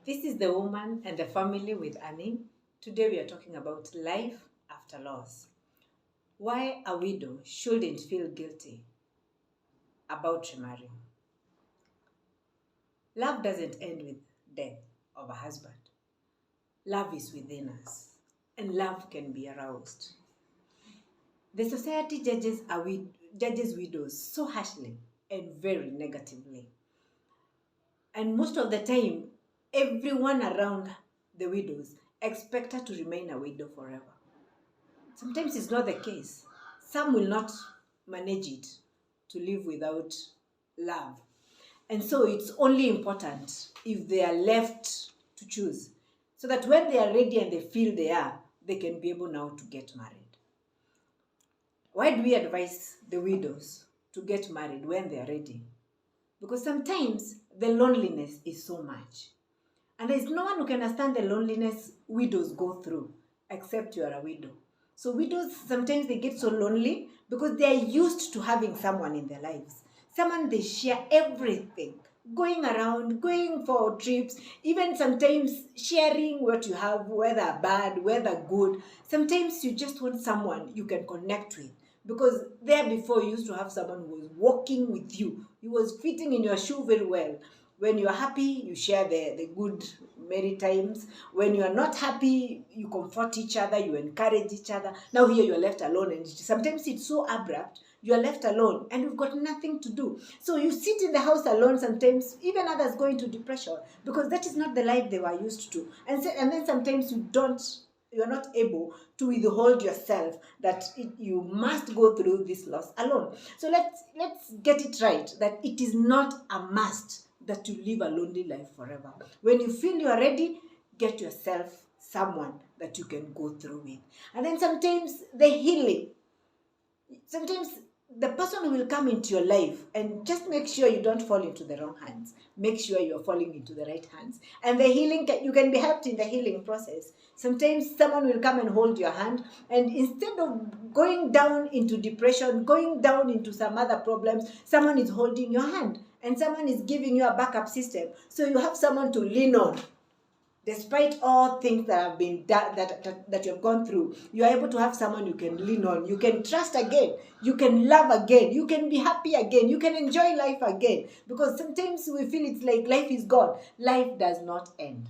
This is the Woman and the Family with Annie. Today we are talking about life after loss. Why a widow shouldn't feel guilty about remarrying. Love doesn't end with death of a husband. Love is within us, and love can be aroused. The society judges widows so harshly and very negatively. And most of the time, everyone around the widows expect her to remain a widow forever. Sometimes it's not the case. Some will not manage it to live without love. And so it's only important if they are left to choose, so that when they are ready and they feel they can be able now to get married. Why do we advise the widows to get married when they are ready? Because sometimes the loneliness is so much. And there is no one who can understand the loneliness widows go through except you are a widow. So widows, sometimes they get so lonely because they are used to having someone in their lives. Someone they share everything. Going around, going for trips, even sometimes sharing what you have, whether bad, whether good. Sometimes you just want someone you can connect with. Because there before you used to have someone who was walking with you. He was fitting in your shoe very well. When you are happy, you share the good, merry times. When you are not happy, you comfort each other, you encourage each other. Now here you are left alone, and sometimes it's so abrupt. You are left alone, and you've got nothing to do. So you sit in the house alone sometimes, even others go into depression, because that is not the life they were used to. And then sometimes you're not able to withhold yourself that you must go through this loss alone. So let's get it right that it is not a must that you live a lonely life forever. When you feel you are ready, get yourself someone that you can go through with. And then sometimes the healing. Sometimes the person who will come into your life, and just make sure you don't fall into the wrong hands. Make sure you're falling into the right hands. And the healing, you can be helped in the healing process. Sometimes someone will come and hold your hand, and instead of going down into depression, going down into some other problems, someone is holding your hand and someone is giving you a backup system. So you have someone to lean on. Despite all things that have been that you have gone through, you are able to have someone you can lean on. You can trust again. You can love again. You can be happy again. You can enjoy life again. Because sometimes we feel it's like life is gone. Life does not end.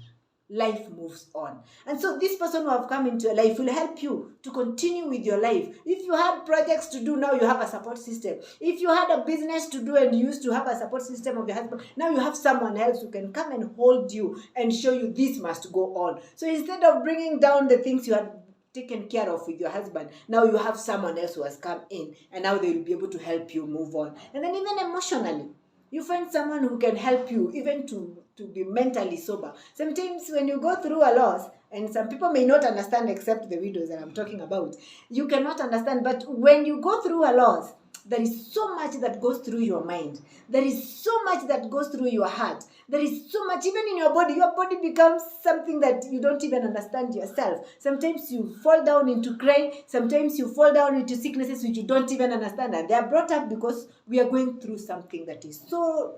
Life moves on. And so this person who have come into your life will help you to continue with your life. If you had projects to do, now you have a support system. If you had a business to do and you used to have a support system of your husband, now you have someone else who can come and hold you and show you this must go on. So instead of bringing down the things you had taken care of with your husband, now you have someone else who has come in, and now they will be able to help you move on. And then even emotionally, you find someone who can help you even to be mentally sober. Sometimes when you go through a loss, and some people may not understand except the widows that I'm talking about, you cannot understand, but when you go through a loss, there is so much that goes through your mind. There is so much that goes through your heart. There is so much, even in your body. Your body becomes something that you don't even understand yourself. Sometimes you fall down into crying. Sometimes you fall down into sicknesses which you don't even understand. And they are brought up because we are going through something that is so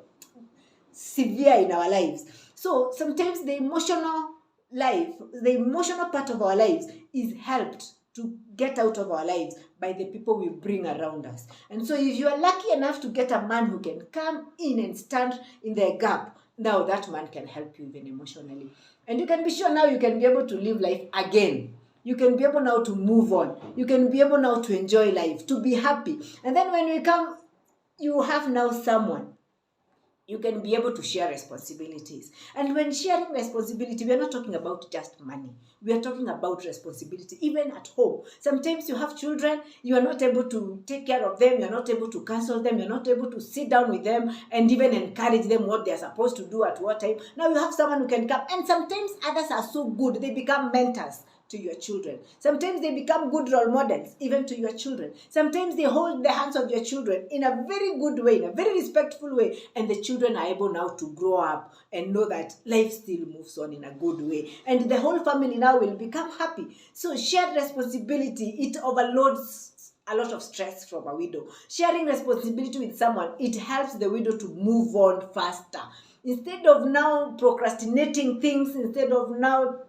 severe in our lives. So sometimes the emotional part of our lives is helped to get out of our lives by the people we bring around us. And so if you are lucky enough to get a man who can come in and stand in the gap, now that man can help you even emotionally. And you can be sure now you can be able to live life again. You can be able now to move on. You can be able now to enjoy life, to be happy. And then when we come, you have now someone. You can be able to share responsibilities. And when sharing responsibility, we are not talking about just money. We are talking about responsibility, even at home. Sometimes you have children, you are not able to take care of them, you are not able to counsel them, you are not able to sit down with them and even encourage them what they are supposed to do at what time. Now you have someone who can come. And sometimes others are so good, they become mentors to your children. Sometimes they become good role models even to your children. Sometimes they hold the hands of your children in a very good way, in a very respectful way, and the children are able now to grow up and know that life still moves on in a good way, and the whole family now will become happy. So shared responsibility, it overloads a lot of stress from a widow. Sharing responsibility with someone, it helps the widow to move on faster. Instead of now procrastinating things, instead of now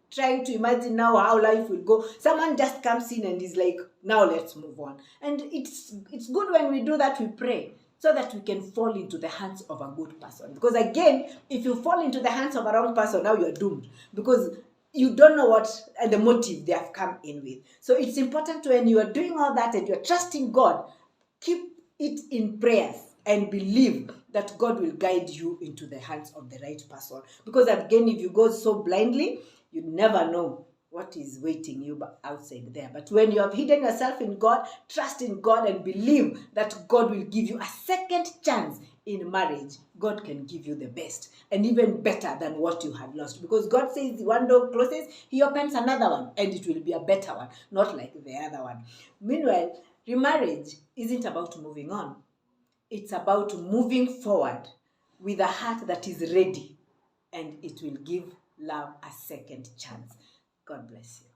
trying to imagine now how life will go, someone just comes in and is like, now let's move on. And it's good when we do that, we pray, so that we can fall into the hands of a good person. Because again, if you fall into the hands of a wrong person, now you're doomed, because you don't know what the motive they have come in with. So it's important, when you are doing all that and you're trusting God, keep it in prayers and believe that God will guide you into the hands of the right person. Because again, if you go so blindly, you never know what is waiting you outside there. But when you have hidden yourself in God, trust in God and believe that God will give you a second chance in marriage, God can give you the best and even better than what you had lost. Because God says one door closes, He opens another one, and it will be a better one, not like the other one. Meanwhile, remarriage isn't about moving on. It's about moving forward with a heart that is ready, and it will give love a second chance. God bless you.